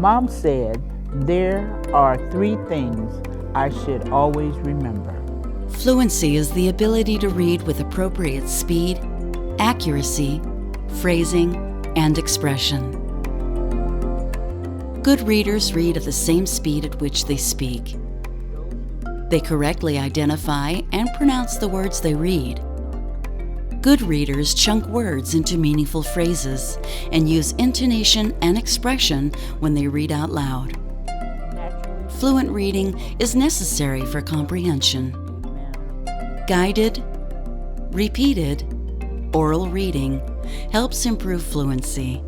Mom said there are 3 things I should always remember. Fluency is the ability to read with appropriate speed, accuracy, phrasing, and expression. Good readers read at the same speed at which they speak. They correctly identify and pronounce the words they read. Good readers chunk words into meaningful phrases and use intonation and expression when they read out loud. Fluent reading is necessary for comprehension. Guided, repeated, oral reading helps improve fluency.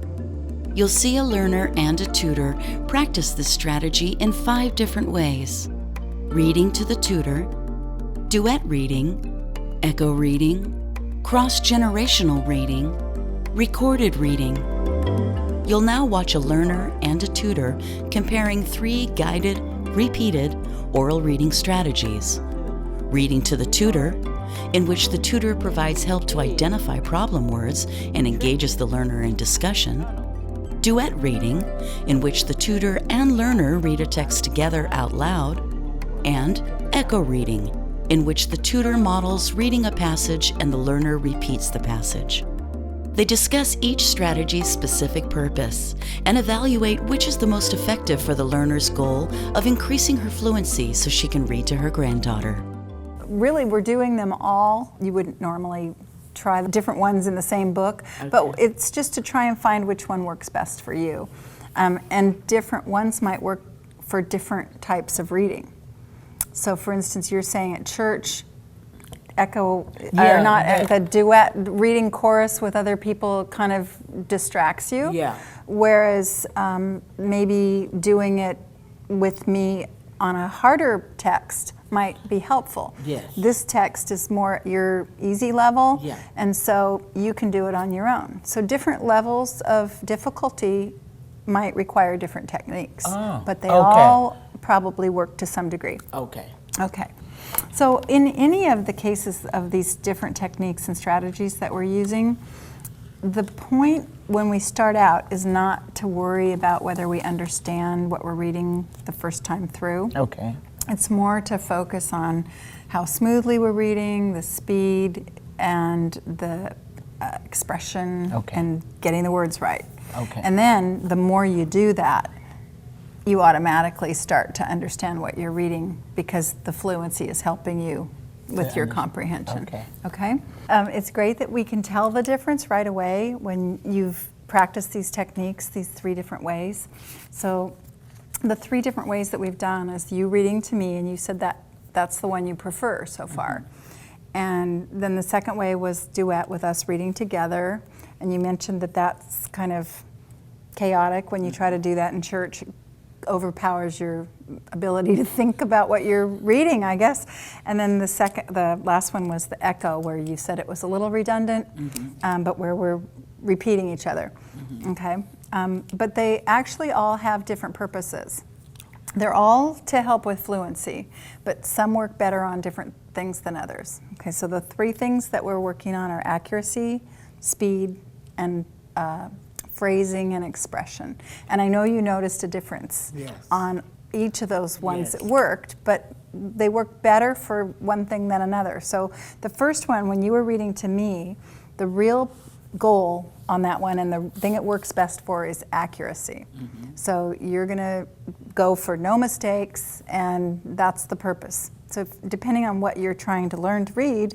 You'll see a learner and a tutor practice this strategy in 5 different ways: reading to the tutor, duet reading, echo reading, cross-generational reading, recorded reading. You'll now watch a learner and a tutor comparing 3 guided, repeated oral reading strategies. Reading to the tutor, in which the tutor provides help to identify problem words and engages the learner in discussion. Duet reading, in which the tutor and learner read a text together out loud. And echo reading, in which the tutor models reading a passage and the learner repeats the passage. They discuss each strategy's specific purpose and evaluate which is the most effective for the learner's goal of increasing her fluency so she can read to her granddaughter. Really, we're doing them all. You wouldn't normally try the different ones in the same book, but it's just to try and find which one works best for you. And different ones might work for different types of reading. So for instance, you're saying at church, the duet reading chorus with other people kind of distracts you. Yeah. Whereas maybe doing it with me on a harder text might be helpful. Yes. This text is more your easy level, Yeah. and so you can do it on your own. So different levels of difficulty might require different techniques, but they all probably work to some degree. Okay. Okay. So in any of the cases of these different techniques and strategies that we're using, the point when we start out is not to worry about whether we understand what we're reading the first time through. Okay. It's more to focus on how smoothly we're reading, the speed, and the expression, and getting the words right. Okay. And then the more you do that, you automatically start to understand what you're reading because the fluency is helping you with your comprehension. Okay. It's great that we can tell the difference right away when you've practiced these techniques, these 3 different ways. So the 3 different ways that we've done is you reading to me, and you said that that's the one you prefer so far. And then the second way was duet with us reading together, and you mentioned that that's kind of chaotic when you try to do that in church. Overpowers your ability to think about what you're reading, I guess. And then the last one was the echo, where you said it was a little redundant, but where we're repeating each other. Okay. But they actually all have different purposes. They're all to help with fluency, but some work better on different things than others. Okay. So the 3 things that we're working on are accuracy, speed, and phrasing and expression. And I know you noticed a difference on each of those ones that worked, but they work better for one thing than another. So the first one, when you were reading to me, the real goal on that one and the thing it works best for is accuracy. So you're gonna go for no mistakes, and that's the purpose. So depending on what you're trying to learn to read,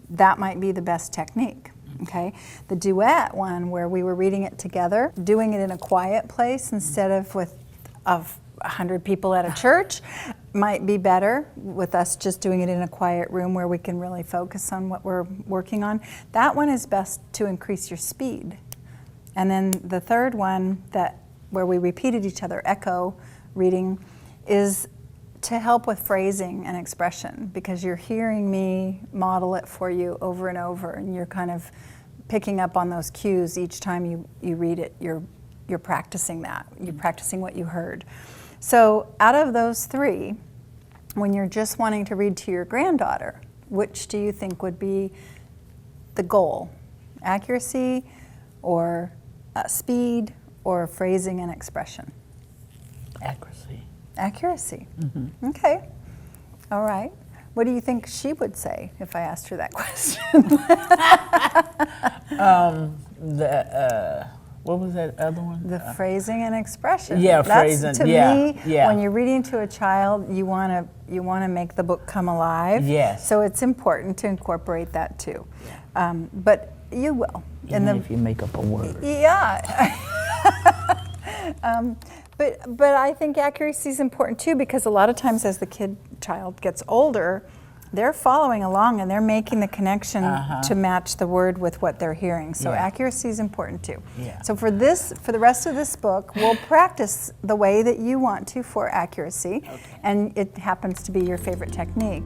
that might be the best technique. Okay, the duet one, where we were reading it together, doing it in a quiet place instead of 100 people at a church, might be better with us just doing it in a quiet room where we can really focus on what we're working on. That one is best to increase your speed. And then the third one, where we repeated each other, echo reading, is to help with phrasing and expression, because you're hearing me model it for you over and over, and you're kind of picking up on those cues each time you read it. You're practicing that. You're practicing what you heard. So out of those 3, when you're just wanting to read to your granddaughter, which do you think would be the goal? Accuracy, or speed, or phrasing and expression? Accuracy. Accuracy. Okay. All right. What do you think she would say if I asked her that question? What was that other one? The phrasing and expression. Yeah, That's, phrasing. to Yeah, me, yeah. when you're reading to a child, you want to make the book come alive. Yes. So it's important to incorporate that too. But you will. Even if you make up a word. Yeah. But I think accuracy is important too, because a lot of times as the child gets older, they're following along and they're making the connection to match the word with what they're hearing. So accuracy is important too. Yeah. So for the rest of this book, we'll practice the way that you want to for accuracy, and it happens to be your favorite technique.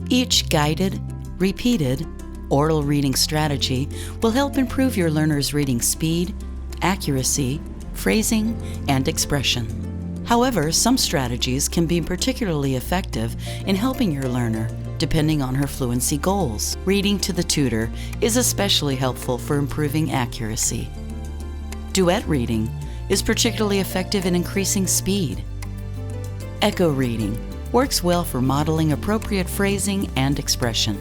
Each guided, repeated, oral reading strategy will help improve your learner's reading speed, accuracy, phrasing, and expression. However, some strategies can be particularly effective in helping your learner, depending on her fluency goals. Reading to the tutor is especially helpful for improving accuracy. Duet reading is particularly effective in increasing speed. Echo reading works well for modeling appropriate phrasing and expression.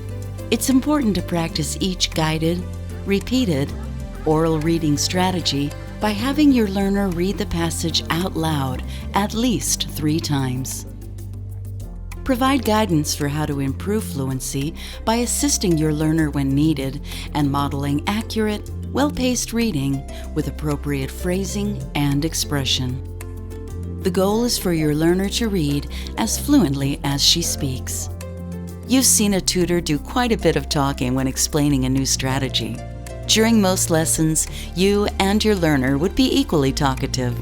It's important to practice each guided, repeated, oral reading strategy by having your learner read the passage out loud at least 3 times. Provide guidance for how to improve fluency by assisting your learner when needed and modeling accurate, well-paced reading with appropriate phrasing and expression. The goal is for your learner to read as fluently as she speaks. You've seen a tutor do quite a bit of talking when explaining a new strategy. During most lessons, you and your learner would be equally talkative.